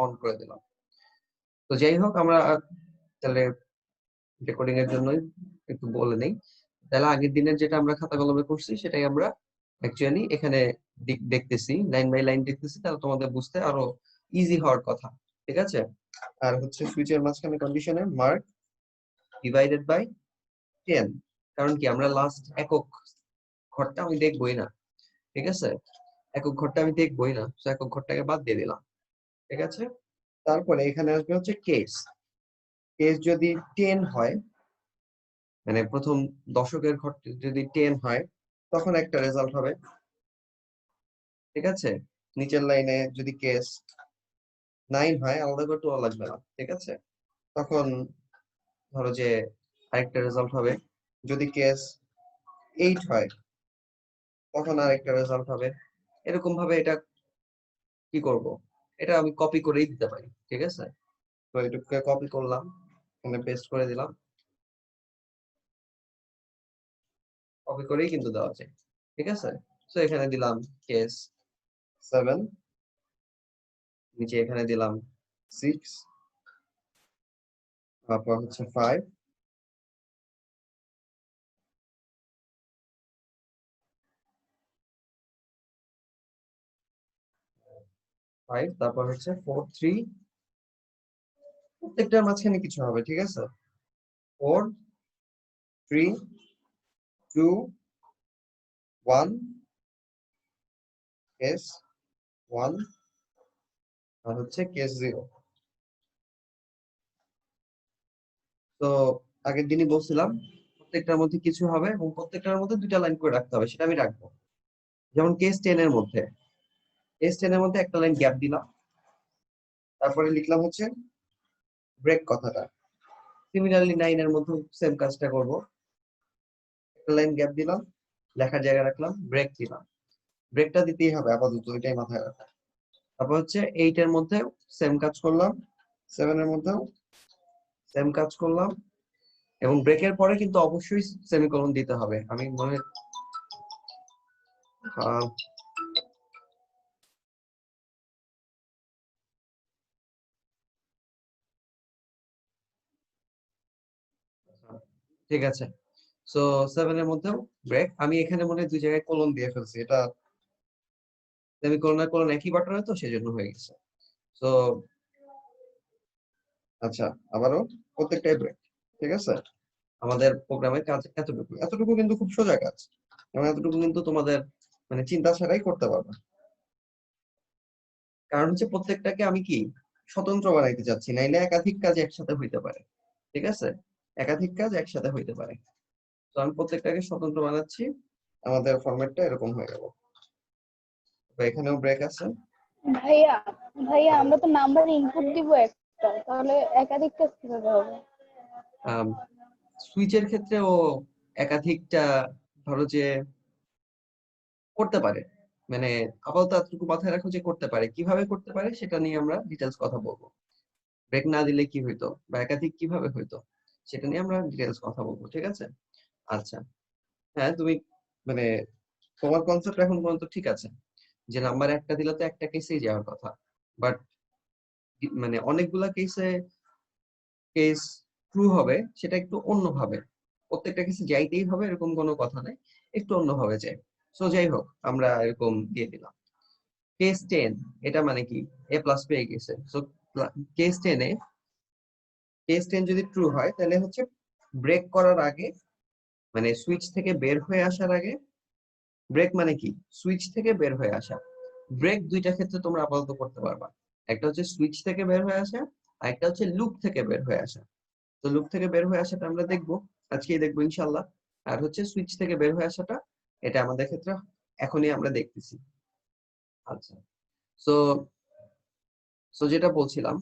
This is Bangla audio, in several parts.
অন করে দিলাম। তো যাই হোক, আমরা তাহলে রেকর্ডিং এর জন্যই একটু বলে নেই। তাহলে আগের দিনের যেটা আমরা খাতা কলমে করছি সেটাই আমরা অ্যাকচুয়ালি এখানে দেখতেছি, লাইন বাই লাইন দেখতেছি, তাহলে তোমাদের বুঝতে আরো ইজি হওয়ার কথা। ঠিক আছে? আর হচ্ছে সুইচের মাঝখানে কন্ডিশনে মার্ক ডিভাইডেড বাই 10, কারণ কি আমরা লাস্ট একক ঘরটা আমি দেখবই না। ঠিক আছে? একক ঘরটা আমি দেখবই না, তো একক ঘরটাকে বাদ দিয়ে দিলাম। ঠিক আছে? তারপরে এখানে আসবে হচ্ছে কেস। কেস যদি 10 হয়, মানে প্রথম দশকের ঘর যদি 10 হয়, তখন একটা রেজাল্ট হবে। ঠিক আছে? নিচের লাইনে যদি কেস 9 হয়, আলাদা করে টুয়া লাগবে না। ঠিক আছে? তখন ধরো যে আরেকটা রেজাল্ট হবে। যদি কেস 8 হয়, তখন আরেকটা রেজাল্ট হবে। এরকম ভাবে এটা কি করব, এটা আমি কপি করেই দিতে পারি। ঠিক আছে? তো এটুকুকে কপি করলাম, এখানে পেস্ট করে দিলাম, কপি করেই কিন্তু দেওয়া যায়। ঠিক আছে? তো এখানে দিলাম কেস 7, নিচে এখানে দিলাম 6, তারপর হচ্ছে 5, তারপর হচ্ছে 4, 3, প্রত্যেকটার মাঝখানে কিছু হবে। ঠিক আছে? 4, 3, 2, 1, কেস 1, আর হচ্ছে কেস 0। তো আগের দিনই বলছিলাম প্রত্যেকটার মধ্যে কিছু হবে এবং প্রত্যেকটার মধ্যে দুইটা লাইন করে রাখতে হবে, সেটা আমি রাখবো। যেমন কেস 10 এর মধ্যে, কেস 10 এর মধ্যে একটা লাইন গ্যাপ দিলাম, তারপরে লিখলাম হচ্ছে ব্রেক কথাটা। সিমিলারলি 9 এর মধ্যে সেম কাজটা করব, একটা লাইন গ্যাপ দিলাম, লেখার জায়গা রাখলাম, ব্রেক দিলাম। ব্রেকটা দিতেই হবে আপাতত, এটাই মাথায় রাখা। তারপর হচ্ছে 8 এর মধ্যে সেম কাজ করলাম, 7 এর মধ্যেও সেম কাজ করলাম, এবং ব্রেকের পরে কিন্তু অবশ্যই সেমিকোলন দিতে হবে। আমি মনে ঠিক আছে। সো 7 এর মধ্যেও ব্রেক, আমি এখানে মনে হয় দুই জায়গায় কোলন দিয়ে ফেলছি, এটা সেমিকোলন আর কোলন একই বাটনে, তো সেজন্য হয়ে গেছে। সো আচ্ছা, আবারও প্রত্যেকটাই ব্রেক। ঠিক আছে? আমাদের প্রোগ্রামের কাজ এতটুকু, এতটুকু কিন্তু খুব সোজা কাজ, এবং এতটুকু কিন্তু তোমাদের মানে চিন্তা ছাড়াই করতে পারবে। কারণ হচ্ছে প্রত্যেকটাকে আমি কি স্বতন্ত্র বানাইতে চাচ্ছি, নাইলে একাধিক কাজ একসাথে হইতে পারে। ঠিক আছে? একাধিক কাজ একসাথে হইতে পারে। তো আমি প্রত্যেকটাকে স্বতন্ত্র বানাচ্ছি, আমাদের ফরম্যাটটা এরকম হয়ে গেল। তো এখানেও ব্রেক আছে। ভাইয়া ভাইয়া আমরা তো নাম্বার ইনপুট দিব একটা, তাহলে একাধিক কাজ কিভাবে হবে? সুইচের ক্ষেত্রে ও একাধিকটা ধরো যে করতে পারে, মানে আপাতত এতটুকু মাথায় রাখো যে করতে পারে। কিভাবে করতে পারে সেটা নিয়ে আমরা ডিটেলস কথা বলবো। ব্রেক না দিলে কি হইতো বা একাধিক কিভাবে হইতো সেটা নিয়ে আমরা ডিটেলস কথা বলবো। ঠিক আছে? আচ্ছা, হ্যাঁ, তুমি মানে তোমার কনসেপ্ট এখন পর্যন্ত ঠিক আছে, যে নাম্বার একটা দিলে তো একটা কেসেই যাওয়ার কথা। বাট মানে অনেকগুলা কেস ট্রু হবে, সেটা একটু অন্যভাবে। প্রত্যেকটা কেসে যাইতেই হবে এরকম কোনো কথা নাই, একটু অন্যভাবে যায়। সো যাই হোক, আমরা এরকম দিয়ে দিলাম কেস 10। এটা মানে কি এ প্লাস পেয়ে গেছে। সো কেস 10 এ, কেস 10 যদি ট্রু হয় তাহলে হচ্ছে ব্রেক করার আগে, মানে সুইচ থেকে বের হয়ে আসার আগে। ব্রেক মানে কি সুইচ থেকে বের হয়ে আসা। ব্রেক দুইটা ক্ষেত্রে তোমরা আপাতত করতে পারবা, একটা হচ্ছে সুইচ থেকে বের হয়ে আসা, আর একটা হচ্ছে লুপ থেকে বের হয়ে আসা। তো লুপ থেকে বের হয়ে আসাটা আমরা দেখবো, আজকেই দেখবো ইনশাল্লাহ। আর হচ্ছে সুইচ থেকে বের হয়ে আসাটা, এটা আমাদের ক্ষেত্রে এখনই আমরা দেখতেছি। আচ্ছা, সো সো যেটা বলছিলাম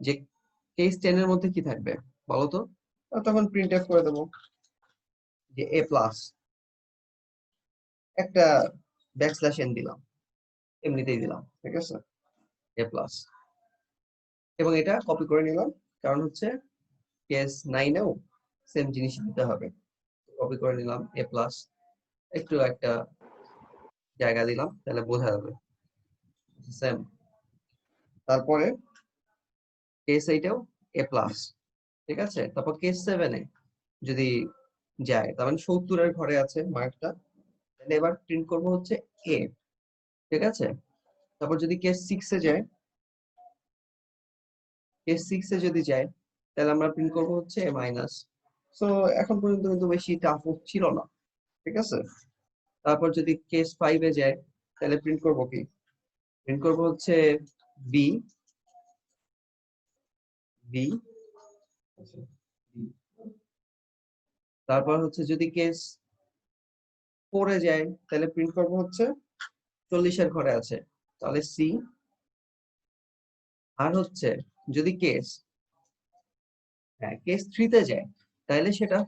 যে কেস 10 এর মধ্যে কি থাকবে বলতো? তখন প্রিন্ট এফ করে দেবো যে এ প্লাস, একটা ব্যাকস্ল্যাশ এন দিলাম, এমনিতেই দিলাম। ঠিক আছে? এ প্লাস, এবং এটা কপি করে নিলাম, কারণ হচ্ছে কেস 9 এও সেম জিনিস দিতে হবে। কপি করে নিলাম এ প্লাস, একটু একটা জায়গা দিলাম, তাহলে বোঝা যাবে সেম। তারপরে কেস 8-এও এ প্লাস, ঠিক আছে। তারপর কেস 7-এ যদি যায়, তার মানে 70-এর ঘরে আছে মার্কটা, তাহলে এবার প্রিন্ট করব হচ্ছে এ, ঠিক আছে। তারপর যদি কেস 6-এ যায়, কেস 6-এ যদি যায়, তাহলে আমরা প্রিন্ট করব হচ্ছে এ মাইনাস। সো এখন পর্যন্ত কিন্তু বেশি টাফ ছিল না, ঠিক আছে। তারপর যদি কেস 5-এ যায়, তাহলে প্রিন্ট করব কি? প্রিন্ট করব হচ্ছে বি, বি, তারপর হচ্ছে যদি কেস 4-এ যায়, তাহলে প্রিন্ট করব হচ্ছে 40-এর ঘরে আছে, তাহলে সি। আর হচ্ছে যদি কেস, হ্যাঁ, কেস 3-তে যায়, তাহলে সেটা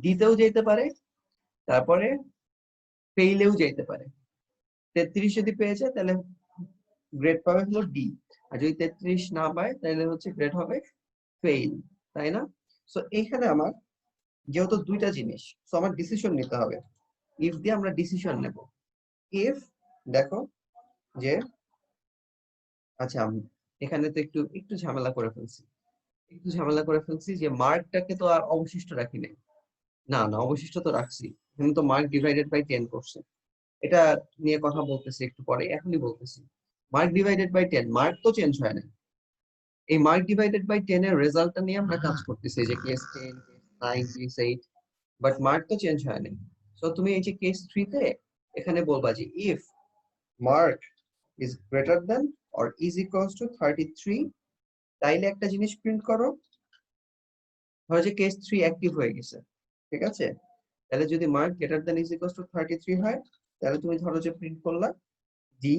ডিতেও যেতে পারে, তারপরে ফেইলেও যেতে পারে। 33 যদি পেয়ে যায়, তাহলে গ্রেড পাবে হলো ডি। আর যদি 33 না পায়, তাহলে হচ্ছে গ্রেড হবে ফেইল, তাই না? সো এইখানে আমার যেহেতু দুইটা জিনিস, সো আমার ডিসিশন নিতে হবে। ইফ দিয়ে আমরা ডিসিশন নেব। ইফ, দেখো যে, আচ্ছা এখানে তো একটু একটু ঝামেলা করে ফেলছি, একটু ঝামেলা করে ফেলছি যে মার্কটাকে তো আর অবশিষ্ট রাখি নাই। না না, অবশিষ্ট তো রাখছি, এখানে তো মার্ক ডিভাইডেড বাই 10 করছে। এটা নিয়ে কথা বলতেছি একটু পরে, এখনই বলতেছি। মার্ক ডিভাইডেড বাই 10, মার্ক তো চেঞ্জ হয় না। এই মার্ক ডিভাইডেড বাই 10 এর রেজাল্টটা নিয়ে আমরা কাজ করতেছি, এই যে case 10, case 9, case 8, but mark তো চেঞ্জ হয় না। সো তুমি এই যে কেস 3 তে এখানে বলবা যে if mark is greater than or is equals to 33, তাইলে একটা জিনিস প্রিন্ট করো। ধরো যে কেস 3 অ্যাক্টিভ হয়ে গেছে, ঠিক আছে। তাহলে যদি mark greater than is equals to 33 হয়, তাহলে তুমি ধরো যে প্রিন্ট করলা ডি,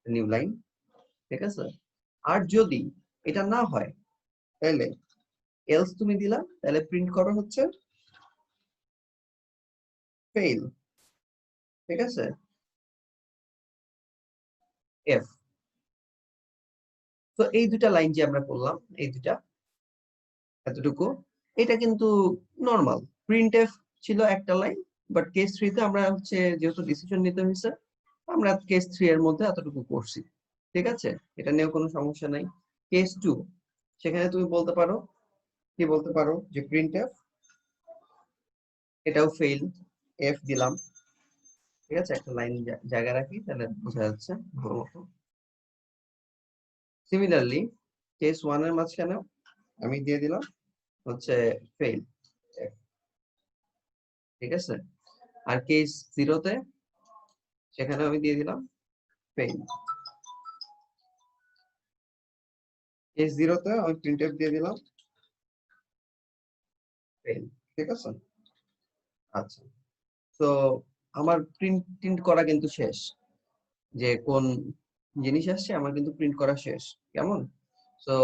নিউ লাইন, ঠিক আছে। আর যদি এটা না হয়, তাহলে এলস তুমি দিলা, তাহলে প্রিন্ট করো হচ্ছে ফেইল, ঠিক আছে, এফ। তো এই দুটা লাইন যে আমরা করলাম, এই দুটা এতটুকু, এটা কিন্তু নরমাল। প্রিন্ট এফ ছিল একটা লাইন, বাট কেস 3 তে আমরা হচ্ছে যেহেতু ডিসিশন নিতে হয়েছে, আমরা কেস 3 এর মধ্যে এতটুকু করছি, ঠিক আছে। এটা নিয়েও কোনো সমস্যা নাই। কেস 2, সেখানে তুমি বলতে পারো, কি বলতে পারো যে প্রিন্ট এফ, এটাও ফেইল, এফ দিলাম, ঠিক আছে। একটা লাইন জায়গা রাখি, তাহলে বোঝা যাচ্ছে ভালো মতো। সিমিলারলি কেস 1 এর মাঝখানেও আমি দিয়ে দিলাম হচ্ছে ফেইল, ঠিক আছে। আর কেস 0 তে সেখানে আমি দিয়ে দিলাম ফেইল। কেস 0 তে আমি প্রিন্টএফ দিয়ে দিলাম ফেইল, ঠিক আছে। আচ্ছা, তো আমার প্রিন্ট প্রিন্ট করা কিন্তু শেষ, যে কোন জিনিস আসছে আমার কিন্তু প্রিন্ট করা শেষ, কেমন। তো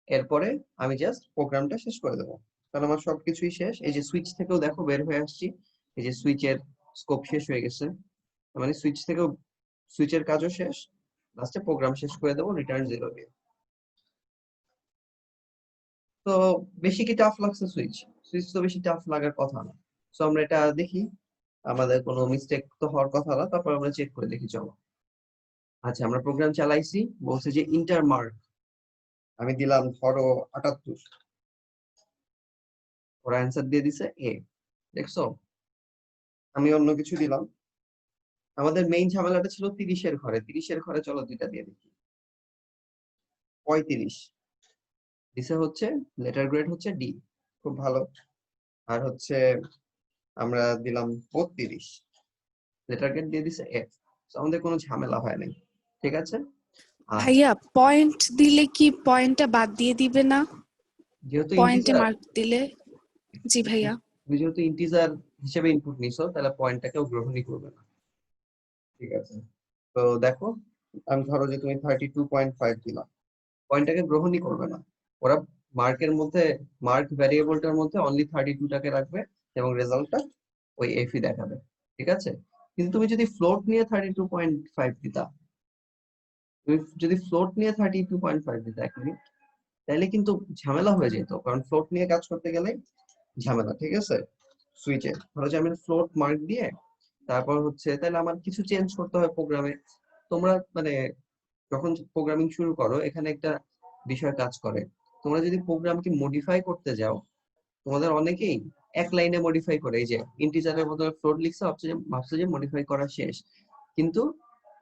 এরপরে আমি জাস্ট প্রোগ্রামটা শেষ করে দেবো, কারণ আমার সবকিছুই শেষ। এই যে সুইচ থেকেও দেখো বের হয়ে আসছি, এই যে সুইচের স্কোপ শেষ হয়ে গেছে, মানে সুইচ থেকেও, সুইচের কাজও শেষ। লাস্টে প্রোগ্রাম শেষ করে দেবো রিটার্ন 0 দিয়ে। তো বেশি কি টাফ লাগছে? সুইচ, সুইচ তো বেশি টাফ লাগার কথা না। সো আমরা এটা দেখি, আমাদের কোনো মিস্টেক তো হওয়ার কথা না। তারপর আমরা চেক করে দেখি, চলো। আচ্ছা, আমরা প্রোগ্রাম চালাইছি, বলছে যে ইন্টার মার্ক, আমি দিলাম ধরো 78, ওরা অ্যান্সার দিয়ে দিছে এ, দেখছো। আমি অন্য কিছু দিলাম। আমাদের মেইন ঝামেলাটা ছিল 30-এর ঘরে, 30-এর ঘরে চলো দুইটা দিয়ে দেখি। 35 দিছে হচ্ছে, লেটার গ্রেড হচ্ছে ডি, খুব ভালো। আর হচ্ছে আমরা দিলাম 32, লেটার গ্রেড দিয়ে দিছে এফ। আমাদের কোনো ঝামেলা হয় নাই, ঠিক আছে। আর ভাইয়া পয়েন্ট দিলে কি পয়েন্টটা বাদ দিয়ে দিবে না? যেহেতু পয়েন্টে ইন্টিজার, মার্ক দিলে? জি ভাইয়া। তুমি যেহেতু ইন্টিজার হিসেবে ইনপুট নিছো, তাহলে পয়েন্টটাকেও গ্রহণই করবে না, ঠিক আছে। তো দেখো, আমি ধরো যে তুমি 32.5 দিলাম, পয়েন্টটাকে গ্রহণই করবে না। ওরা মার্কের মধ্যে, মার্ক ভ্যারিয়েবলটার মধ্যে অনলি 32টাকে রাখবে, এবং রেজাল্টটা ওই এফই দেখাবে, ঠিক আছে। কিন্তু তুমি যদি ফ্লোট নিয়ে 32.5 দিতা, তুমি যদি ফ্লোট নিয়ে 32.5 দিতা, এক মিনিট, তাহলে কিন্তু ঝামেলা হয়ে যেত, কারণ ফ্লোট নিয়ে কাজ করতে গেলে ঝামেলা, ঠিক আছে। সুইচে ধরো যে আমি ফ্লোট মার্ক দিয়ে, তারপর হচ্ছে তাহলে আমার কিছু চেঞ্জ করতে হয় প্রোগ্রামে। তোমরা মানে যখন প্রোগ্রামিং শুরু করো এখানে একটা বিষয় কাজ করে। তোমরা যদি প্রোগ্রামকে মডিফাই করতে যাও, তোমাদের অনেকেই এক লাইনে মডিফাই করে, এই যে ইন্টিজারের বদলে ফ্লোট লিখছে, ভাবছে যে মডিফাই করা শেষ। কিন্তু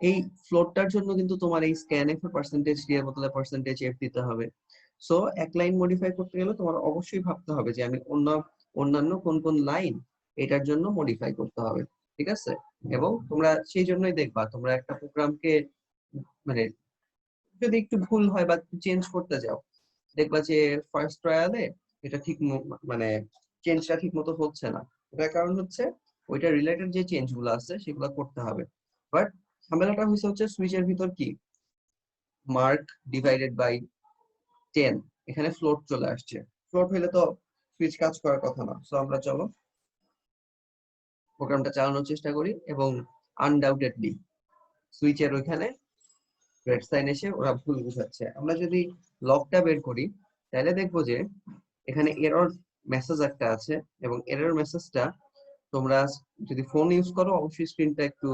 এই ফ্লোটটার জন্য কিন্তু তোমার এই স্ক্যানএফ এর পার্সেন্টেজ ডি এর বদলে পার্সেন্টেজ এফ দিতে হবে। সো এক লাইন মডিফাই করতে গেলে তোমার অবশ্যই ভাবতে হবে যে আমি অন্যান্য কোন কোন লাইন এটার জন্য মডিফাই করতে হবে। ঠিক আছে? এবং তোমরা সেই জন্যই দেখবা তোমরা একটা প্রোগ্রামকে মানে যদি একটু ভুল হয় বা চেঞ্জ করতে যাও, দেখবা যে ফার্স্ট ট্রায়ালে এটা মানে চেঞ্জটা ঠিক মতো হচ্ছে না। এটার কারণ হচ্ছে ওইটা রিলেটেড যে চেঞ্জ গুলো আছে সেগুলো করতে হবে। বাট ঝামেলাটা হচ্ছে সুইচের ভিতর কি মার্ক ডিভাইডেড বাই 10, এখানে ফ্লোট চলে আসছে। ফ্লোট হইলে তো সুইচ কাজ করার কথা না। সো আমরা চলো প্রোগ্রামটা চালানোর চেষ্টা করি, এবং আনডাউটেডলি সুইচের ওইখানে রেড সাইন এসে ওরা ভুল বুঝাচ্ছে। আমরা যদি লগটা বের করি তাহলে দেখবো যে এখানে এরর মেসেজ একটা আছে, এবং এরর মেসেজটা তোমরা যদি ফোন ইউজ করো অবশ্যই স্ক্রিনটা একটু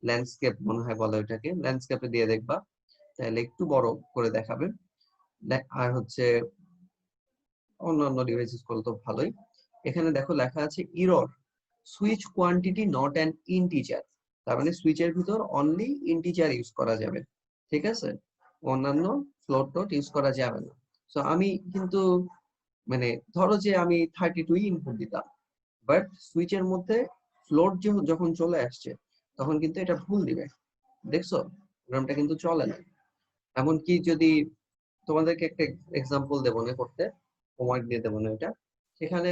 ল্যান্ডস্কেপ মনে হয় বলে, ওইটাকে ল্যান্ডস্কেপে দিয়ে দেখবা, তাহলে একটু বড় করে দেখাবে। আর অন্যান্য ডিভাইস ইউজ করলে তো ভালোই। এখানে দেখো লেখা আছে error switch quantity not an integer, তার মানে সুইচের ভিতর অনলি ইন্টিজার ইউজ করা যাবে। ঠিক আছে? অন্যান্য ফ্লোট টোট ইউজ করা যাবে না। সো আমি কিন্তু মানে ধরো যে আমি 32 ইনপুট দিতাম, বাট সুইচের মধ্যে ফ্লোট যখন চলে আসছে তখন কিন্তু এটা ভুল দিবে। দেখছো প্রোগ্রামটা কিন্তু চলে না। এমনকি যদি তোমাদেরকে একটা এক্সাম্পল দেবো না করতে, হোমওয়ার্ক দিয়ে দেবো না এটা, সেখানে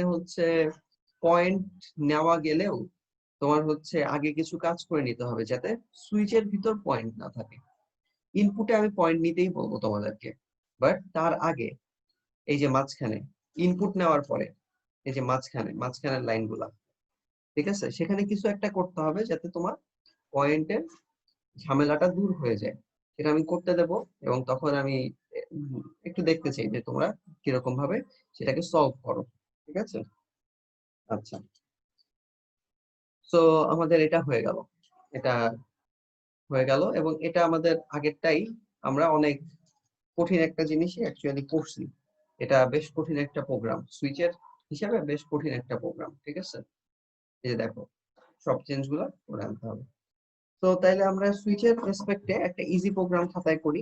পয়েন্ট নেওয়া গেলেও তোমার আগে কিছু কাজ করে নিতে হবে যাতে সুইচের ভিতর পয়েন্ট না থাকে। ইনপুটে আমি পয়েন্ট নিতেই বলবো তোমাদেরকে, বাট তার আগে এই যে মাঝখানে ইনপুট নেওয়ার পরে এই যে মাঝখানের লাইনগুলা, ঠিক আছে, সেখানে কিছু একটা করতে হবে যাতে তোমার পয়েন্টের ঝামেলাটা দূর হয়ে যায়। সেটা আমি করতে দেব, এবং তখন আমি একটু দেখতে চাই যে তোমরা কিরকম ভাবে সেটাকে সলভ করো। ঠিক আছে? আচ্ছা, সো আমাদের এটা হয়ে গেল, এটা হয়ে গেল, এবং এটা আমাদের আগেরটাই আমরা অনেক কঠিন একটা জিনিসই অ্যাকচুয়ালি করছি। এটা বেশ কঠিন একটা প্রোগ্রাম, সুইচের হিসাবে বেশ কঠিন একটা প্রোগ্রাম। ঠিক আছে? এই যে দেখো সব চেঞ্জ গুলো করে আনতে হবে। তো তাইলে আমরা সুইচের রেসপেক্টে একটা ইজি প্রোগ্রাম খাতায় করি,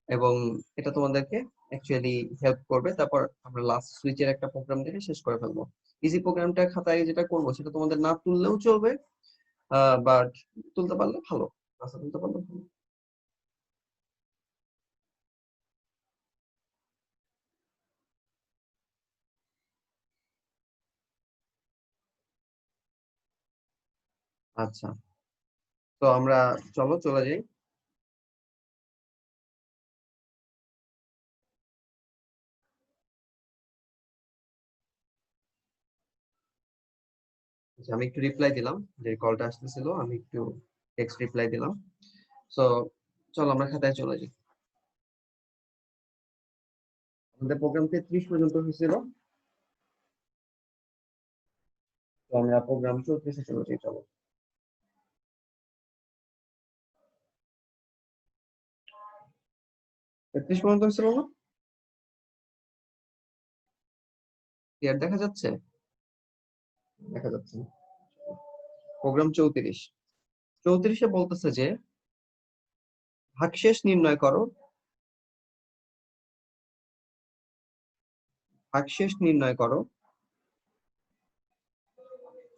এবং এটা তোমাদেরকে অ্যাকচুয়ালি হেল্প করবে। তারপর আমরা লাস্ট সুইচের একটা প্রোগ্রাম দেখে শেষ করে ফেলবো। ইজি প্রোগ্রামটা খাতায় যেটা করবো সেটা তোমাদের না তুললেও চলবে, বাট তুলতে পারলে ভালো, তুলতে পারলে ভালো। আচ্ছা, তো আমরা চলে যাই। আচ্ছা, আমি একটু রিপ্লাই দিলাম, যে কলটা আসতেছিল আমি একটু টেক্সট রিপ্লাই দিলাম। সো চলো আমরা খাতায় চলে যাই। আমাদের প্রোগ্রাম 33 পর্যন্ত হয়েছিল, তো আমরা প্রোগ্রাম 34 চলে যাই। চলো 33 পর্যন্ত হয়েছিল না? ক্লিয়ার দেখা যাচ্ছে? দেখা যাচ্ছে না। প্রোগ্রাম 34 বলতেছে যে ভাগশেষ নির্ণয় করো,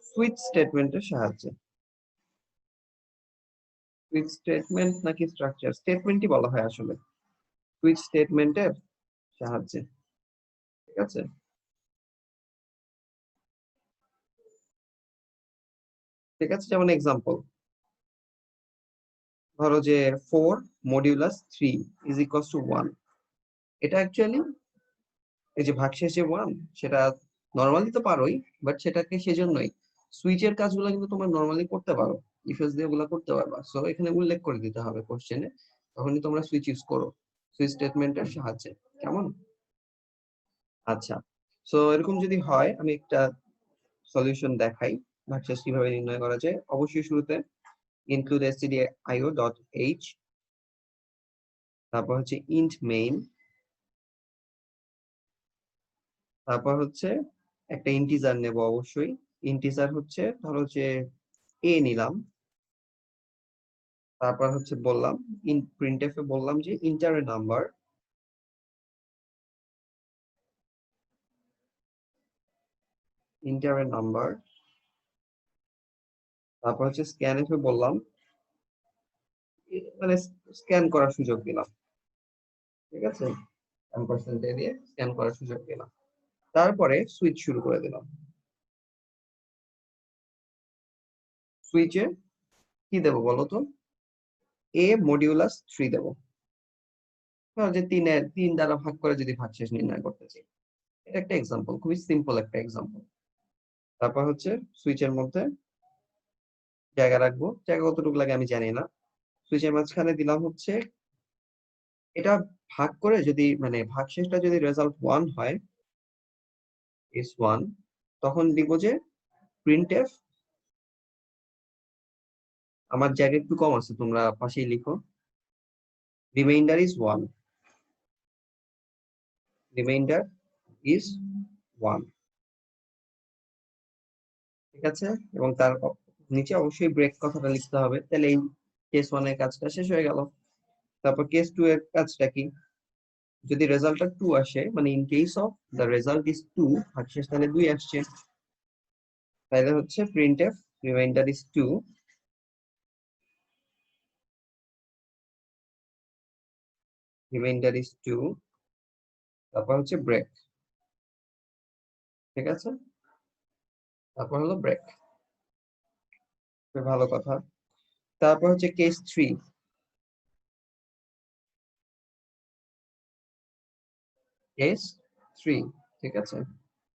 সুইচ স্টেটমেন্টের সাহায্যে। সুইচ স্টেটমেন্ট নাকি স্ট্রাকচার, স্টেটমেন্টই বলা হয় আসলে, সুইচ স্টেটমেন্টের সাহায্যে। ঠিক আছে? ঠিক আছে, যেমন এক্সাম্পল ধরো যে 4 মডিউলাস 3 ইজ ইকুয়ালস টু 1। এটা অ্যাকচুয়ালি এই যে ভাগশেষ যে 1, সেটা নরমালি তো পারোই, বাট সেটাকে সেজন্যই সুইচের কাজগুলো কিন্তু তোমরা নরমালি করতে পারো, ইফ এলস দিয়ে ওগুলো করতে পারবা। সো এখানে উল্লেখ করে দিতে হবে কোশ্চেনে, তখনই তোমরা সুইচ ইউজ করো সুইচ স্টেটমেন্টের সাহায্যে। কেমন? আচ্ছা, সো এরকম যদি হয় আমি একটা সলিউশন দেখাই ভাগশেষ কিভাবে নির্ণয় করা যায়। অবশ্যই শুরুতে include stdio dot h, তারপর হচ্ছে int main, তারপর হচ্ছে একটা ইন্টিজার নেব অবশ্যই। ইন্টিজার হচ্ছে ধরো যে a নিলাম, তারপর হচ্ছে বললাম printf এ বললাম যে ইন্টার এ নাম্বার, ইন্টার এ নাম্বার, তারপর হচ্ছে scanf এ বললাম মানে স্ক্যান করার সুযোগ দিলাম, ঠিক আছে, % দিয়ে স্ক্যান করার সুযোগ দিলাম। তারপরে সুইচ শুরু করে দিলাম। সুইচে কি দেবো বলো তো? a মডিউলাস 3 দেবো। ধরো যে 3 দ্বারা ভাগ করে যদি ভাগশেষ নির্ণয় করতে চাই, এটা একটা এক্সাম্পল, খুবই সিম্পল একটা এক্সাম্পল। তারপর হচ্ছে সুইচের মধ্যে জায়গা রাখবো, জায়গা কতটুকু লাগে আমি জানি না। সুইচের মাঝখানে দিলাম হচ্ছে এটা ভাগ করে যদি মানে ভাগশেষটা যদি রেজাল্ট 1 হয় is 1, তখন দিব যে printf, আমার জায়গা একটু কম আছে তোমরা পাশেই লিখো, রিমাইন্ডার ইজ 1, রিমাইন্ডার ইজ 1, ঠিক আছে। এবং তার নিচে অবশ্যই ব্রেক কথাটা লিখতে হবে, তাহলে এই কেস 1 এর কাজটা শেষ হয়ে গেল। তারপর কেস 2 এর কাজটা কি? যদি রেজাল্টটা 2 আসে, মানে in case of the result is 2, ভাগশেষ তাহলে 2 আসছে, তাহলে হচ্ছে printf reminder is 2, reminder is 2, তারপর হচ্ছে ব্রেক, ঠিক আছে। তারপর হলো ব্রেক, ভালো কথা। তারপর হচ্ছে কেস 3, কেস 3, ঠিক আছে।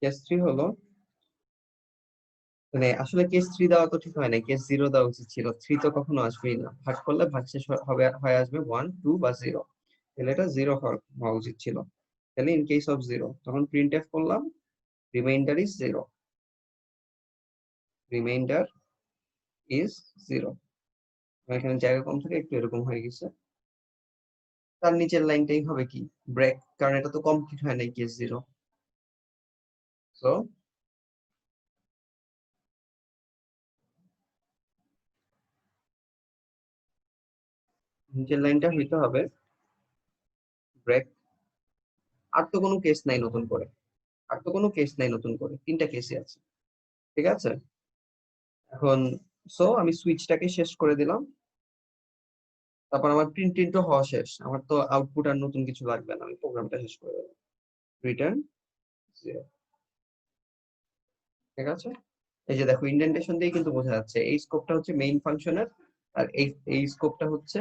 কেস 3 হলো মানে আসলে কেস 3 দেওয়া তো ঠিক হয় না, কেস 0 দেওয়া উচিত ছিল, 3 তো কখনো আসবেই না, ভাগ করলে ভাগশেষ হবে হয়ে আসবে 1 2 বা 0, তাহলে এটা 0 হওয়া উচিত ছিল। তাহলে ইন কেস অফ 0 তখন প্রিন্টএফ করলাম রিমাইন্ডার ইজ 0, রিমাইন্ডার ইজ 0। এখানে জায়গা কম থেকে একটু এরকম হয়ে গেছে। তার নিচের লাইনটাই হবে কি ব্রেক, কারণ এটা তো কমপ্লিট হয় নাই কেস 0, সো নিচের লাইনটা হইতে হবে ব্রেক। আর তো কোনো কেস নাই নতুন করে, আর তো কোনো কেস নাই নতুন করে, 3টা কেসই আছে, ঠিক আছে। এখন আমি সুইচটাকে শেষ করে দিলাম, তারপর আমার প্রিন্ট হওয়া শেষ, আমার তো আউটপুট আর নতুন কিছু লাগবে না, আমি প্রোগ্রামটা শেষ করে দিলাম, রিটার্ন 0, ঠিক আছে। এই যে দেখো ইন্ডেন্টেশন দিয়ে কিন্তু বোঝা যাচ্ছে এই স্কোপটা হচ্ছে মেইন ফাংশনের, আর এই স্কোপটা হচ্ছে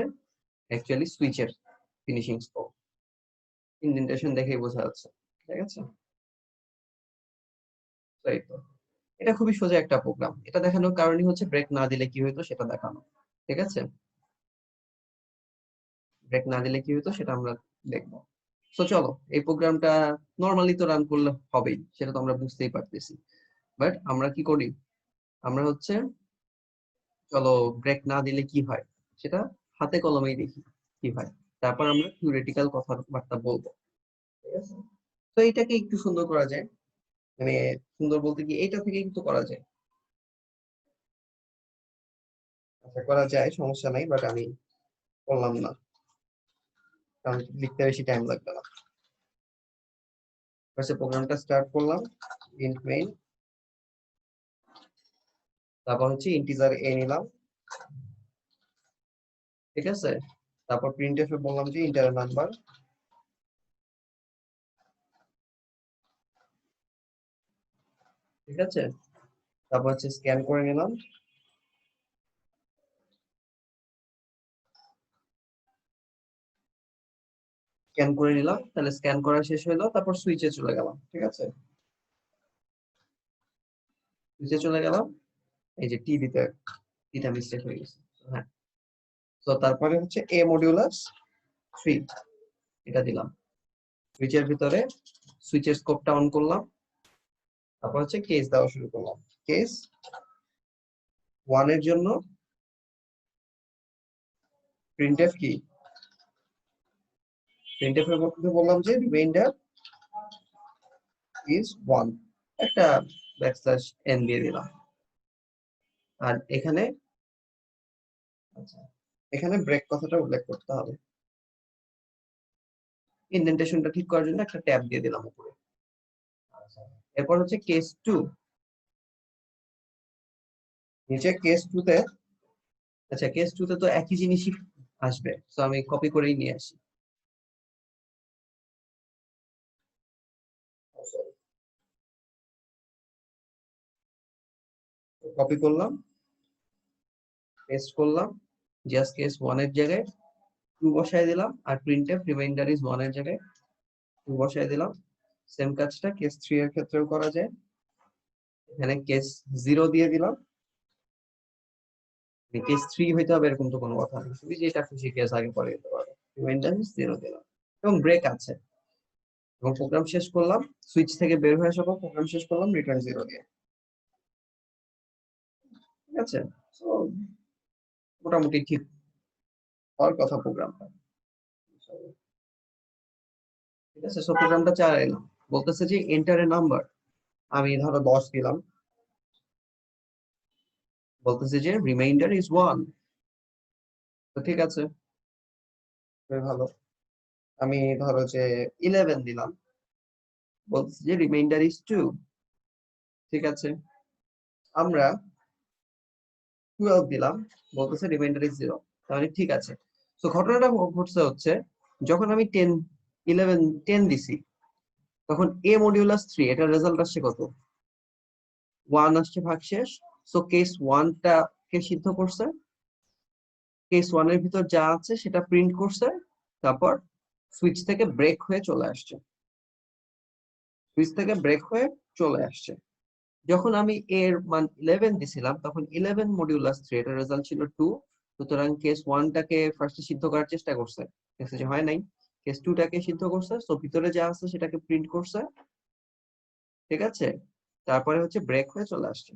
অ্যাকচুয়ালি সুইচের ফিনিশিং স্কোপ, ইন্ডেন্টেশন দেখেই বোঝা যাচ্ছে, ঠিক আছে। তো এই তো, এটা খুবই সোজা একটা প্রোগ্রাম, এটা দেখানোর কারণই হচ্ছে ব্রেক না দিলে কি হতো সেটা দেখানো, ঠিক আছে। ব্রেক না দিলে কি হতো সেটা আমরা দেখবো। তো চলো এই প্রোগ্রামটা নরমালি তো রান করলে হবেই, সেটা তো আমরা বুঝতেই পারতেছি, বাট আমরা কি করি, আমরা হচ্ছে চলো ব্রেক না দিলে কি হয় সেটা হাতে কলমেই দেখি কি হয়, তারপর আমরা থিওরিটিক্যাল কথাবার্তা বলবো, ঠিক আছে। তো এটাকে একটু সুন্দর করা যায়, মানে সুন্দর বলতে কি এটা থেকে কিন্তু করা যায়, আচ্ছা করা যায় সমস্যা নাই, বাট আমি করলাম না কারণ লিখতে বেশি টাইম লাগবে না। ফার্স্টে প্রোগ্রামটা স্টার্ট করলাম, ইন্ট মেইন, তারপর হচ্ছে ইন্টিজার a নিলাম, ঠিক আছে। তারপর প্রিন্টএফ এ বললাম যে ইন্টার নাম্বার, ঠিক আছে। তারপর হচ্ছে স্ক্যান করে নিলাম, স্ক্যান করে নিলাম, তাহলে স্ক্যান করা শেষ হলো, তারপর সুইচে চলে গেলাম, ঠিক আছে। সুইচে চলে গেলাম, এই যে টিভিতে এটা মিস্টেক হয়ে গেছে, হ্যাঁ। তো তারপরে হচ্ছে a মডিউলাস 3 এটা দিলাম, সুইচের ভিতরে সুইচের স্কোপটা অন করলাম, তারপর হচ্ছে কেস দেওয়া শুরু করলাম, কেস 1 এর জন্য প্রিন্টএফ কি, প্রিন্টএফ এর মধ্যে বললাম যে রিমাইন্ডার ইজ 1, একটা ব্যাকস্ল্যাশ n দিয়ে দিলাম। আর এখানে আচ্ছা, এখানে ব্রেক কথাটা উল্লেখ করতে হবে। ইনডেন্টেশনটা ঠিক করার জন্য একটা ট্যাব দিয়ে দিলাম উপরে। আচ্ছা, এরপর হচ্ছে কেস 2, নিচে কেস 2 তে, আচ্ছা কেস 2 তে তো একই জিনিসই আসবে, তো আমি কপি করেই নিয়ে আসি। কপি করলাম, পেস্ট করলাম, জাস্ট কেস 1 এর জায়গায় 2 বসায় দিলাম, আর প্রিন্টএফ রিমাইন্ডার ইজ 1 এর জায়গায় 2 বসায় দিলাম। সেম কাজটা কেস 3 এর ক্ষেত্রেও করা যায়। এখানে কেস 0 দিয়ে দিলাম, কেস 3 হইতে হবে এরকম তো কোনো কথা নেই, শুধু যেটা খুশি কেস আগে পরে দিতে পারবে। রিমাইন্ডার ইজ 0 দিলাম এবং ব্রেক আছে, এবং প্রোগ্রাম শেষ করলাম, সুইচ থেকে বের হয়ে আসার পর প্রোগ্রাম শেষ করলাম রিটার্ন 0 দিয়ে। ঠিক আছে, সো মোটামুটি ঠিক হওয়ার কথা প্রোগ্রামটা। ঠিক আছে, সো প্রোগ্রামটা চালাইলাম, বলতেছে যে এন্টার এ নাম্বার, আমি ধরো 10 দিলাম, বলতেছে যে রিমাইন্ডার ইজ 1, তো ঠিক আছে, খুবই ভালো। আমি ধরো যে 11 দিলাম, বলতেছে যে রিমাইন্ডার ইজ 2, ঠিক আছে। আমরা 12 দিলাম, বলতেছে রিমাইন্ডার ইজ 0, তাহলে ঠিক আছে। তো ঘটনাটা ঘটছে হচ্ছে, যখন আমি 10 দিছি, তখন a মডিউলাস 3 এটার রেজাল্ট আসছে কত, 1 আসছে ভাগশেষ। সো কেস 1 টা কে সিদ্ধ করছে, কেস 1 এর ভিতর যা আছে সেটা প্রিন্ট করছে, তারপর সুইচ থেকে ব্রেক হয়ে চলে আসছে, সুইচ থেকে ব্রেক হয়ে চলে আসছে। যখন আমি এর মান 11 দিছিলাম, তখন 11 মডিউলাস 3 এটার রেজাল্ট ছিল 2, সুতরাং কেস 1 টাকে ফার্স্টে সিদ্ধ করার চেষ্টা করছে, দেখছে যে হয় নাই, কেস 2 টাকে সিদ্ধ করছে, সো ভিতরে যা আছে সেটাকে প্রিন্ট করছে, ঠিক আছে, তারপরে হচ্ছে ব্রেক হয়ে চলে আসছে।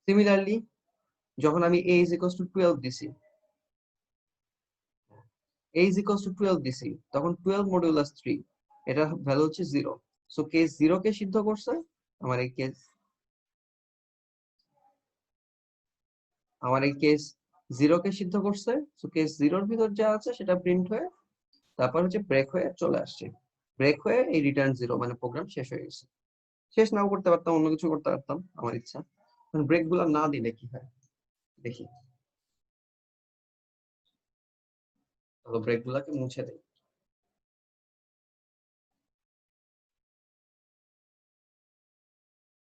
সিমিলারলি যখন আমি a is equals to 12 দিছি, a is equals to 12 দিছি, তখন 12 মডিউলাস 3 এটা ভ্যালু হচ্ছে 0, সো কেস 0 কে সিদ্ধ করছে, আমার এই কেস 0 কে সিদ্ধ করছে, সো কেস 0 এর ভিতর যা আছে সেটা প্রিন্ট হয়ে তারপর হচ্ছে ব্রেক হয়ে চলে আসছে, ব্রেক হয়ে এই রিটার্ন 0, মানে প্রোগ্রাম শেষ হয়ে গেছে। শেষ নাও করতে পারতাম, অন্য কিছু করতে পারতাম, আমার ইচ্ছা। ব্রেক গুলা না দিলে কি হয় দেখি, চলো ব্রেক গুলাকে মুছে দেই।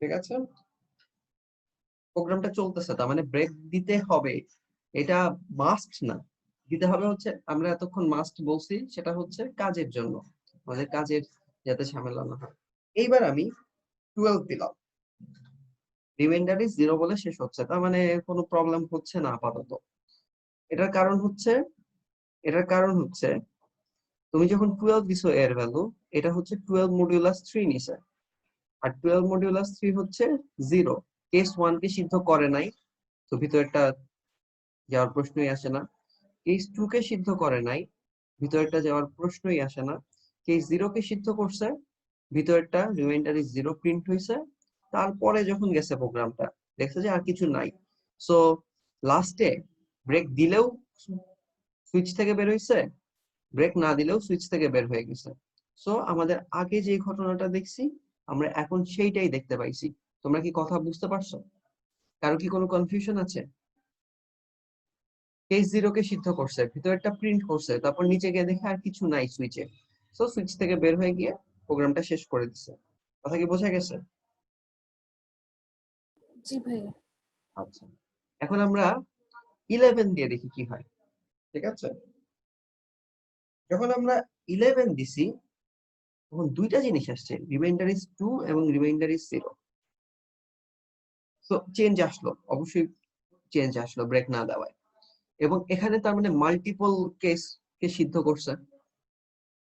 ঠিক আছে, প্রোগ্রামটা চলতেছে, তার মানে ব্রেক দিতে হবে, এটা মাস্ট না, দিতে হবে হচ্ছে, আমরা এতক্ষণ মাস্ট বলছি সেটা হচ্ছে কাজের জন্য, আমাদের কাজের যাতে ঝামেলা না হয়। এইবার আমি 12 দিলাম, রিমাইন্ডার ইজ 0 বলে শেষ হচ্ছে, তার মানে কোনো প্রবলেম হচ্ছে না আপাতত। এটার কারণ হচ্ছে, তুমি যখন 12 দিছো এর ভ্যালু, এটা হচ্ছে 12 মডিউলাস 3 নিছে, আর 12 মডিউলাস 3 হচ্ছে 0, কেস 1 কে সিদ্ধ করে নাই, তো ভিতরটা যাওয়ার প্রশ্নই আসে না। কেস 2 কে সিদ্ধ করে নাই, ভিতরটা যাওয়ার প্রশ্নই আসে না। কেস 0 কে সিদ্ধ করছে, ভিতরটা রিমাইন্ডার ইজ 0 প্রিন্ট হইছে, তারপরে যখন গেছে প্রোগ্রামটা দেখছে যে আর কিছু নাই, সো লাস্টে ব্রেক দিলেও সুইচ থেকে বের হইছে, ব্রেক না দিলেও সুইচ থেকে বের হয়ে গেছে। সো আমাদের আগে যে ঘটনাটা দেখছি, আমরা এখন সেইটাই দেখতে পাইছি। তোমরা কি কথা বুঝতে পারছো? কারো কি কোনো কনফিউশন আছে? কেস 0 কে সিদ্ধ করছে, ভিতরটা প্রিন্ট করছে, তারপর নিচে গিয়ে দেখে আর কিছু নাই সুইচে, সো সুইচ থেকে বের হয়ে গিয়ে প্রোগ্রামটা শেষ করে দিছে। কথা কি বোঝা গেছে? জি ভাইয়া। আচ্ছা, এখন আমরা 11 দিয়ে দেখি কি হয়। ঠিক আছে, যখন আমরা 11 দিছি, তখন দুইটা জিনিস আসছে, রিমাইন্ডার ইজ 2 এবং রিমাইন্ডার ইজ 0, সো চেঞ্জ আসলো, অবশ্যই চেঞ্জ আসলো ব্রেক না দেওয়ায়। এবং এখানে তার মানে মাল্টিপল কেস কে সিদ্ধ করছে।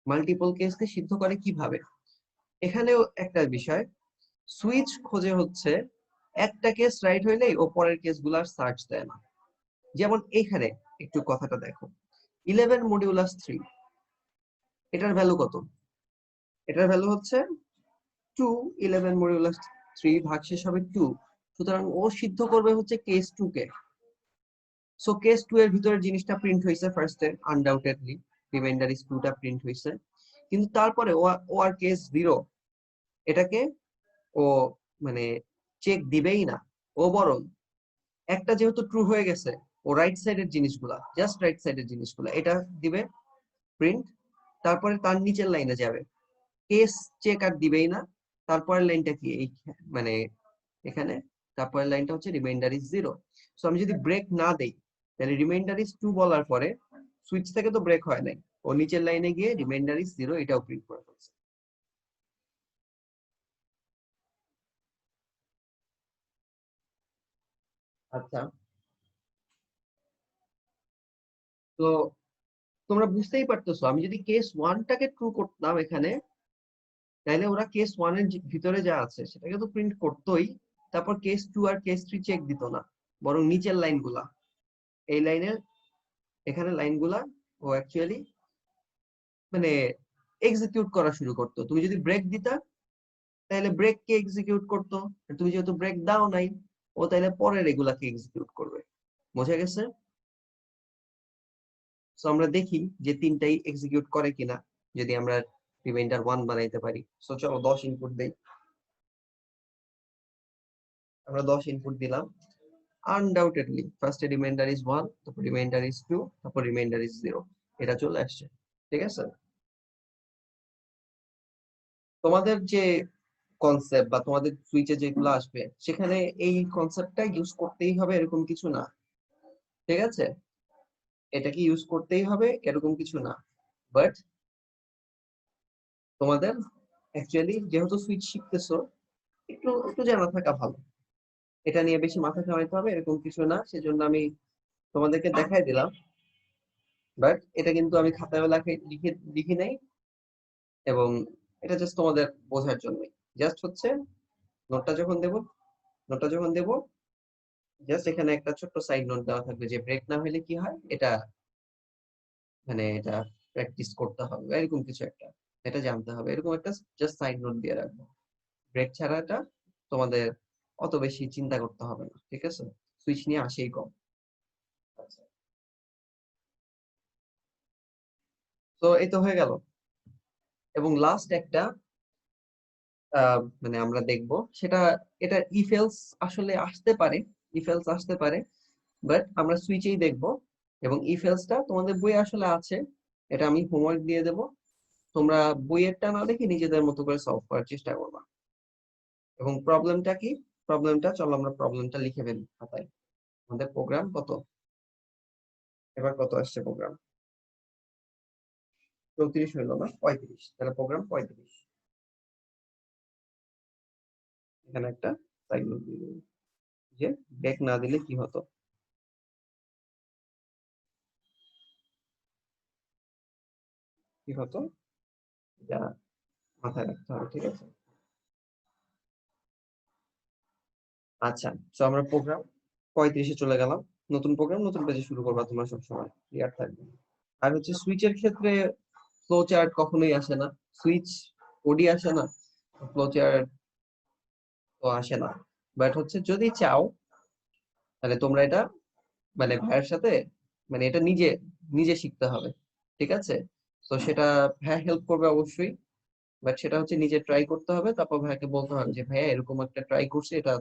মাল্টিপল কেস কে সিদ্ধ করে কিভাবে, এখানেও একটা বিষয়, সুইচ খোঁজে হচ্ছে একটা কেস রাইট হইলেই ও পরের কেস গুলার সার্চ দেয় না। যেমন এখানে একটু কথাটা দেখো। 11 মডিউলাস 3 এটার ভ্যালু কত? এটার ভ্যালু হচ্ছে 2। 11 মডিউলাস 3 ভাগশেষ হবে 2, সুতরাং ও সিদ্ধ করবে হচ্ছে কেস 2 কে। সো কেস 2 এর ভিতরে জিনিসটা প্রিন্ট হইছে ফার্স্টে, আনডাউটেডলি রিমাইন্ডার ইজ 2 টা প্রিন্ট হইছে, কিন্তু তারপরে ও আর কেস 0 এটাকে ও মানে চেক দিবেই না। ও বরং একটা যেহেতু ট্রু হয়ে গেছে, ও রাইট সাইডের জিনিসগুলা, জাস্ট রাইট সাইডের জিনিসগুলা এটা দিবে প্রিন্ট, তারপরে তার নিচের লাইনে যাবে, কেস চেক আর দিবেই না। তারপরের লাইনটা কি, এই মানে এখানে তারপরের লাইনটা হচ্ছে রিমাইন্ডার ইজ 0। সো আমি যদি ব্রেক না দেই তাহলে রিমাইন্ডার ইজ 2 বলার পরে সুইচ থেকে তো ব্রেক হয় নাই, ও নিচের লাইনে গিয়ে রিমাইন্ডার ইজ 0 এটাও প্রিন্ট করে ফেলছে। আচ্ছা, তো তোমরা বুঝতেই পারতেছো, আমি যদি কেস 1 টাকে ট্রু করতাম এখানে, তাহলে ওরা কেস 1 এর ভিতরে যা আছে সেটাকে তো প্রিন্ট করতোই, তারপর কেস 2 আর কেস 3 চেক দিত না, বরং নিচের লাইনগুলা, এই লাইনের এখানে লাইনগুলা ও অ্যাকচুয়ালি মানে এক্সিকিউট করা শুরু করতো। তুমি যদি ব্রেক দিতা তাহলে ব্রেক কে এক্সিকিউট করতো, আর তুমি যেহেতু ব্রেক দাও নাই, ও তাহলে পরের এগুলাকে এক্সিকিউট করবে। বোঝা গেছে? সো আমরা দেখি যে তিনটাই এক্সিকিউট করে কিনা, যদি আমরা রিমাইন্ডার 1 বানাইতে পারি। সো চলো 10 ইনপুট দেই। আমরা 10 ইনপুট দিলাম, আনডাউটেডলি ফার্স্টে রিমাইন্ডার ইজ 1, তারপর রিমাইন্ডার ইজ 2, তারপর রিমাইন্ডার ইজ 0, এটা চলে আসছে। ঠিক আছে, তোমাদের যে কনসেপ্ট বা তোমাদের সুইচে যেগুলো আসবে সেখানে এই কনসেপ্টটা ইউজ করতেই হবে এরকম কিছু না। ঠিক আছে, এটাকে ইউজ করতেই হবে এরকম কিছু না, বাট তোমাদের অ্যাকচুয়ালি যেহেতু সুইচ শিখতেছো, একটু একটু জানা থাকা ভালো। এটা নিয়ে বেশি মাথা ঘামাইতে হবে এরকম কিছু না, সেজন্য আমি তোমাদেরকে দেখাই দিলাম, বাট এটা কিন্তু আমি খাতায় লিখে লিখি নাই, এবং এটা জাস্ট তোমাদের বোঝার জন্যই। জাস্ট হচ্ছে নোটটা যখন দেব, নোটটা যখন দেব জাস্ট এখানে একটা ছোট্ট সাইড নোট দেওয়া থাকবে যে ব্রেক না হলে কি হয়, এটা মানে এটা প্র্যাকটিস করতে হবে বা এরকম কিছু একটা, এটা জানতে হবে, এরকম একটা জাস্ট সাইড নোট দিয়ে রাখবো। ব্রেক ছাড়া এটা তোমাদের অত বেশি চিন্তা করতে হবে না। ঠিক আছে, সুইচ নিয়ে আসেই কম। আচ্ছা, তো এই তো হয়ে গেল। এবং লাস্ট একটা মানে আমরা দেখব সেটা, এটা ইফ এলস আসলে আসতে পারে, ইফ এলস আসতে পারে, বাট আমরা সুইচেই দেখব। এবং ইফ এলসটা তোমাদের বইয়ে আসলে আছে, এটা আমি হোমওয়ার্ক দিয়ে দেব, তোমরা বইয়েরটা না দেখে নিজেদের মতো করে সলভ করার চেষ্টা করবা। এবং প্রবলেমটা কি, প্রবলেমটা চলো আমরা প্রবলেমটা লিখে ফেলি খাতায়। আমাদের প্রোগ্রাম কত, এবার কত আসছে প্রোগ্রাম? 34 হইলো না, 35, তাহলে প্রোগ্রাম 35। এখানে একটা সাইড নোট দিয়ে দেব যে ব্রেক না দিলে কি হতো। কি হতো এটা মাথায় রাখতে হবে। ঠিক আছে, আচ্ছা, তো আমরা প্রোগ্রাম 35-এ চলে গেলাম। নতুন প্রোগ্রাম নতুন পেজে শুরু করবা তোমরা সবসময়, ক্লিয়ার থাকবে। আর হচ্ছে সুইচের ক্ষেত্রে ফ্লো চার্ট কখনোই আসে না, সুইচ ওডি আসে না, ফ্লো চার্ট তো আসে না। বাট হচ্ছে যদি চাও তাহলে তোমরা এটা মানে ভাইয়ের সাথে মানে এটা নিজে নিজে শিখতে হবে। ঠিক আছে, তো সেটা ভাইয়া হেল্প করবে অবশ্যই, বাট সেটা হচ্ছে নিজে ট্রাই করতে হবে, তারপর ভাইয়াকে বলতে হবে যে ভাইয়া এরকম একটা ট্রাই করছি, এটা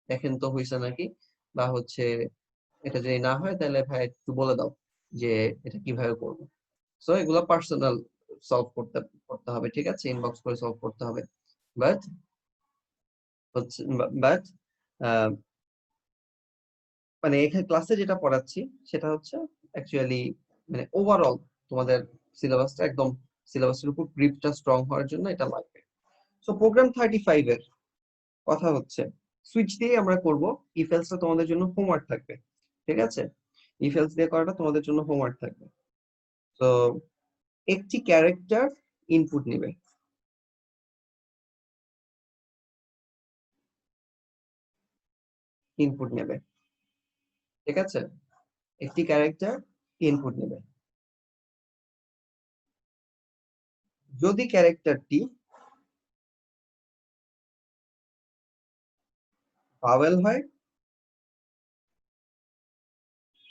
দেখেন তো হয়েছে নাকি, বা হচ্ছে এটা যদি না হয় তাহলে ভাই একটু বলে দাও যে এটা কিভাবে করবো। সো এগুলো পার্সোনাল সলভ করতে করতে হবে। ঠিক আছে, ইনবক্স করে সলভ করতে হবে। বাট হচ্ছে বাট মানে এখানে ক্লাসে যেটা পড়াচ্ছি সেটা হচ্ছে অ্যাকচুয়ালি মানে ওভারঅল তোমাদের সিলেবাসটা একদম, সিলেবাসের উপর গ্রিপটা স্ট্রং হওয়ার জন্য এটা লাগবে। সো প্রোগ্রাম 35 এর কথা হচ্ছে সুইচ দিয়ে আমরা করব। ইফ এলসটা তোমাদের জন্য হোমওয়ার্ক থাকবে। ঠিক আছে, ইফ এলস দিয়ে করাটা তোমাদের জন্য হোমওয়ার্ক থাকবে। তো একটি ক্যারেক্টার ইনপুট নেবে, ইনপুট নেবে। ঠিক আছে, একটি ক্যারেক্টার ইনপুট নেবে। যদি ক্যারেক্টারটি ভাওয়েল হয়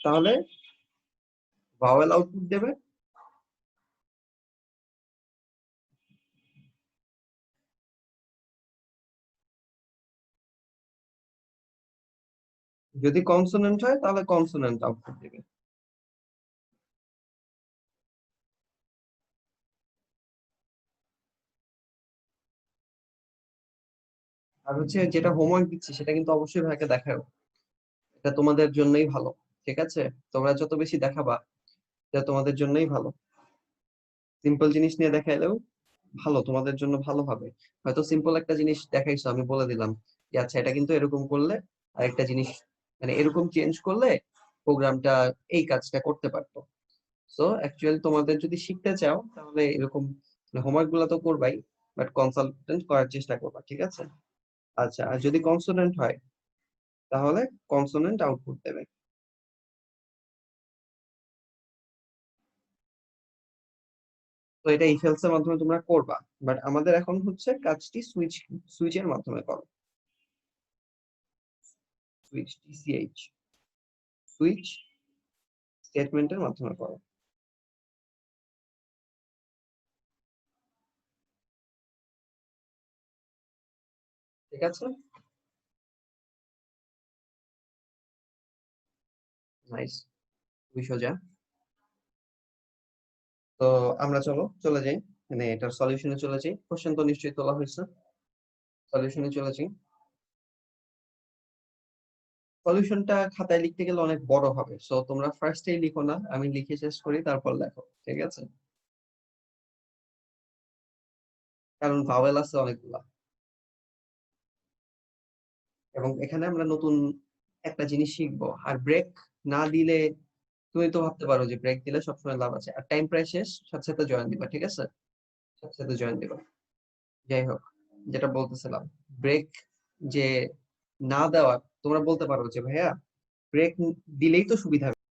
তাহলে ভাওয়েল আউটপুট দেবে। যদি কনসোনেন্ট হয় তাহলে কনসোনেন্ট আউটপুট দেবে। আর হচ্ছে যেটা হোমওয়ার্ক দিচ্ছি সেটা কিন্তু অবশ্যই ভাইকে দেখাও, এটা তোমাদের জন্যই ভালো। ঠিক আছে, তোমরা যত বেশি দেখাবা এটা তোমাদের জন্যই ভালো। সিম্পল জিনিস নিয়ে দেখাইলেও ভালো, তোমাদের জন্য ভালো হবে। হয়তো সিম্পল একটা জিনিস দেখাইছো, আমি বলে দিলাম যে আচ্ছা এটা কিন্তু এরকম করলে আর একটা জিনিস মানে এরকম চেঞ্জ করলে প্রোগ্রামটা এই কাজটা করতে পারতো। সো অ্যাকচুয়ালি তোমাদের যদি শিখতে চাও তাহলে এরকম হোমওয়ার্ক গুলো তো করবাই, বাট কনসালটেন্ট করার চেষ্টা করবা। ঠিক আছে? আচ্ছা, আর যদি কনসোনেন্ট হয় তাহলে কনসোনেন্ট আউটপুট দেবে। তো এটা ইফ এলস এর মাধ্যমে তোমরা করবা, বাট আমাদের এখন হচ্ছে কাজটি সুইচের মাধ্যমে করো। সুইচ টিসিএইচ, সুইচ স্টেটমেন্টের মাধ্যমে করো। ঠিক আছে, নাইস, খুবই সোজা। তো আমরা চলে যাই, মানে এটার সলিউশনে চলে যাই। কোশ্চেন তো নিশ্চয়ই তোলা হয়েছে, সলিউশনে চলে যাই। সলিউশনটা খাতায় লিখতে গেলে অনেক বড় হবে, সো তোমরা ফার্স্টেই লিখো না, আমি লিখে শেষ করি তারপর লেখো। ঠিক আছে, কারণ ভাওয়েল আছে অনেকগুলা, এবং এখানে আমরা নতুন একটা জিনিস শিখবো। আর ব্রেক না দিলে তুমি তো ভাবতে পারো যে ব্রেক দিলে সবসময় লাভ আছে, আর টাইম প্রায় শেষ, সাথে সাথে জয়েন দিবা। ঠিক আছে, সাথে সাথে জয়েন দিবা। যাই হোক, যেটা বলতেছিলাম, ব্রেক যে না দেওয়া, তোমরা বলতে পারো যে ভাইয়া ব্রেক দিলেই তো সুবিধা।